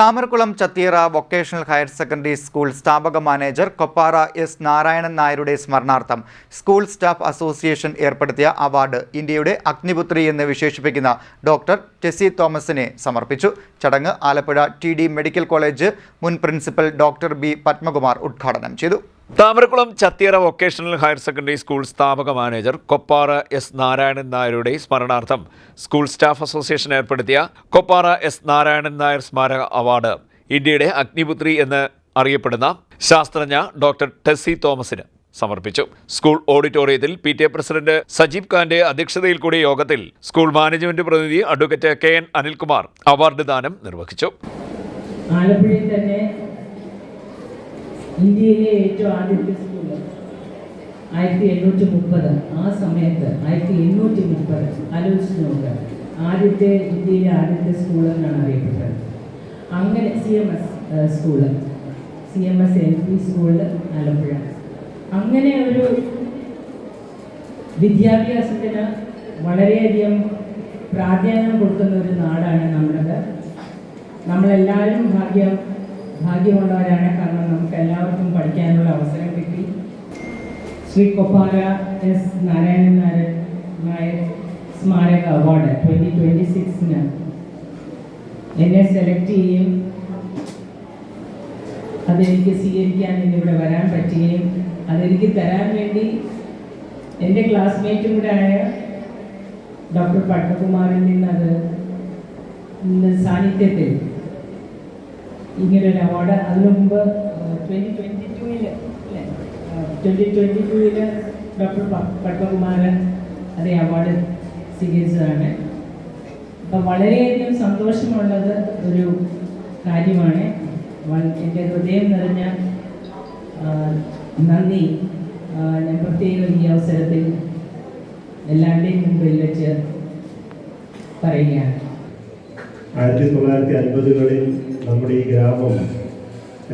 Thamarakulam Chathiyara vocational higher secondary school സ്ഥാപക manager Koppara S Narayanan നായരുടെ സ്മരണാർത്ഥം സ്കൂൾ സ്റ്റാഫ് അസോസിയേഷൻ ഏർപ്പെടുത്തിയ അവാർഡ് ഇന്ത്യയുടെ അഗ്നിപുത്രി എന്ന് വിശേഷിപ്പിക്കുന്ന ഡോക്ടർ ടെസി തോമസിനെ സമർപ്പിച്ചു. ചടങ്ങ് ആലപ്പുഴ ടി.ഡി. മെഡിക്കൽ കോളേജ് മുൻ പ്രിൻസിപ്പൽ ഡോക്ടർ ബി പത്മകുമാർ ഉദ്ഘാടനം ചെയ്തു. Thamarakulam Chathiyara vocational higher secondary school സ്ഥാപക മാനേജർ കൊപ്പാറ എസ് നാരായണൻ നായരുടെ സ്മരണാർത്ഥം സ്കൂൾ സ്റ്റാഫ് അസോസിയേഷൻ ഏർപ്പെടുത്തിയ കൊപ്പാറ എസ് നാരായണൻ നായർ സ്മാരക അവാർഡ് ഇന്ത്യയുടെ അഗ്നിപുത്രി എന്ന് അറിയപ്പെടുന്ന ശാസ്ത്രജ്ഞ ഡോക്ടർ ടെസി തോമസിന് സമർപ്പിച്ചു. സ്കൂൾ ഓഡിറ്റോറിയത്തിൽ PTA പ്രസിഡന്റ് സജീബ് ഖാന്റെ അധ്യക്ഷതയിൽ കൂടിയ യോഗത്തിൽ സ്കൂൾ മാനേജ്മെന്റ് പ്രതിനിധി അഡ്വക്കേറ്റ് KN അനിൽകുമാർ അവാർഡ് ദാനം നിർവഹിച്ചു. ആലപ്പുഴയിൽ തന്നെ ഇന്ത്യയിലെ ഏറ്റവും ആദ്യത്തെ സ്കൂൾ 1830, ആ സമയത്ത് 1830 ആലോചിച്ച് നോക്കുക, ഇന്ത്യയിലെ ആദ്യത്തെ സ്കൂൾ എന്നാണ് അറിയപ്പെട്ടത്. അങ്ങനെ CMS LP സ്കൂള് ആലപ്പുഴ. അങ്ങനെ ഒരു വിദ്യാഭ്യാസത്തിന് വളരെയധികം പ്രാധാന്യം കൊടുക്കുന്ന ഒരു നാടാണ് നമ്മുടേത്. നമ്മളെല്ലാവരും ഭാഗ്യമുള്ളവരാണ്. കാരണം നമുക്ക് എല്ലാവർക്കും പഠിക്കാനുള്ള അവസരം കിട്ടി. ശ്രീ കൊപ്പാറ എസ് നാരായണൻ നായർ സ്മാരക അവാർഡ് 2026 എന്നെ സെലക്ട് ചെയ്യുകയും അതെനിക്ക് സ്വീകരിക്കാൻ ഇന്നിവിടെ വരാൻ പറ്റുകയും അതെനിക്ക് തരാൻ വേണ്ടി എൻ്റെ ക്ലാസ്മേറ്റും കൂടെ ആയ ഡോക്ടർ പത്മകുമാറിൽ നിന്ന് സാന്നിധ്യത്തിൽ ഇങ്ങനൊരു അവാർഡ് അതിനു മുമ്പ് 2022 ഡോക്ടർ പത്മകുമാരൻ അതേ അവാർഡ് സ്വീകരിച്ചതാണ്. അപ്പം വളരെയധികം സന്തോഷമുള്ളത് ഒരു കാര്യമാണ്. എൻ്റെ ഹൃദയം നിറഞ്ഞ നന്ദി ഞാൻ പ്രത്യേകം ഈ അവസരത്തിൽ എല്ലാവരുടെയും മുമ്പിൽ വെച്ച് പറയുകയാണ്. 1950കളിൽ നമ്മുടെ ഈ ഗ്രാമം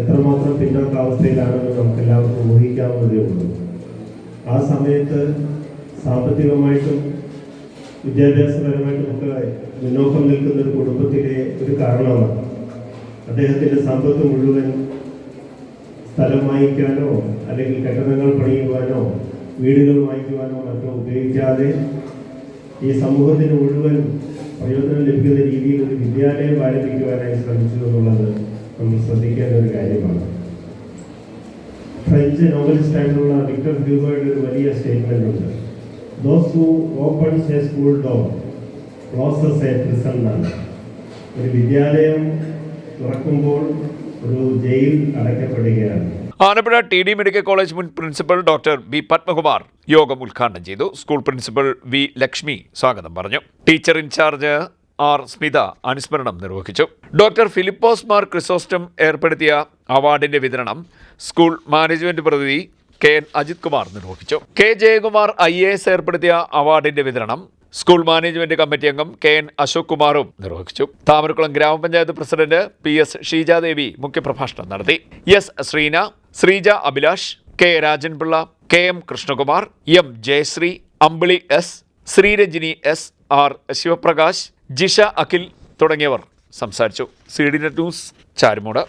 എത്രമാത്രം പിന്നോക്കാവസ്ഥയിലാണെന്ന് നമുക്ക് എല്ലാവർക്കും ഊഹിക്കാവുന്നതേ ഉള്ളൂ. ആ സമയത്ത് സാമ്പത്തികമായിട്ടും വിദ്യാഭ്യാസപരമായിട്ടും ഒക്കെ മുന്നോക്കം നിൽക്കുന്ന ഒരു കുടുംബത്തിലെ ഒരു കാരണമാണ് അദ്ദേഹത്തിൻ്റെ സമ്പത്ത് മുഴുവൻ സ്ഥലം വാങ്ങിക്കാനോ അല്ലെങ്കിൽ കെട്ടിടങ്ങൾ പണിയുവാനോ വീടുകൾ വാങ്ങിക്കുവാനോ മറ്റോ ഉപയോഗിക്കാതെ ഈ സമൂഹത്തിന് മുഴുവൻ പ്രയോജനം ലഭിക്കുന്ന രീതിയിൽ ഒരു വിദ്യാലയം ആരംഭിക്കുവാനായി ശ്രമിച്ചു എന്നുള്ളത് നമ്മൾ ശ്രദ്ധിക്കേണ്ട ഒരു കാര്യമാണ്. ഫ്രഞ്ച് നോവലിസ്റ്റായിട്ടുള്ള വിക്ടർ ഹ്യൂഗോയുടെ ഒരു വലിയ സ്റ്റേറ്റ്മെന്റ് ഉണ്ട്. Those who opens a school door closes a prison എന്നാണ്. ഒരു വിദ്യാലയം തുറക്കുമ്പോൾ ഒരു ജയിൽ അടയ്ക്കപ്പെടുകയാണ്. ആലപ്പുഴ ടി.ഡി. മെഡിക്കൽ കോളേജ് മുൻ പ്രിൻസിപ്പൽ ഡോക്ടർ ബി പത്മകുമാർ യോഗം ഉദ്ഘാടനം ചെയ്തു. സ്കൂൾ പ്രിൻസിപ്പൽ വി ലക്ഷ്മി സ്വാഗതം പറഞ്ഞു. ടീച്ചർ ഇൻചാർജ് ആർ സ്മിത അനുസ്മരണം നിർവഹിച്ചു. ഡോക്ടർ ഫിലിപ്പോസ് മാർ ക്രിസോസ്റ്റം ഏർപ്പെടുത്തിയ അവാർഡിന്റെ വിതരണം സ്കൂൾ മാനേജ്മെന്റ് പ്രതിനിധി KN അജിത് കുമാർ നിർവഹിച്ചു. K. ജയകുമാർ IAS ഏർപ്പെടുത്തിയ അവാർഡിന്റെ വിതരണം സ്കൂൾ മാനേജ്മെന്റ് കമ്മിറ്റി അംഗം KN അശോക് കുമാറും നിർവഹിച്ചു. താമരക്കുളം ഗ്രാമപഞ്ചായത്ത് പ്രസിഡന്റ് PS ഷീജാദേവി മുഖ്യപ്രഭാഷണം നടത്തി. S. ശ്രീന, Sreeja Abhilash, K. Rajan Pillai, KM Krishnakumar, M. Jayashree, അമ്പിളി S, Sriranjini S, R. Sivaprakash, Jisha Akhil തുടങ്ങിയവർ സംസാരിച്ചു. CDNet news, Charummood.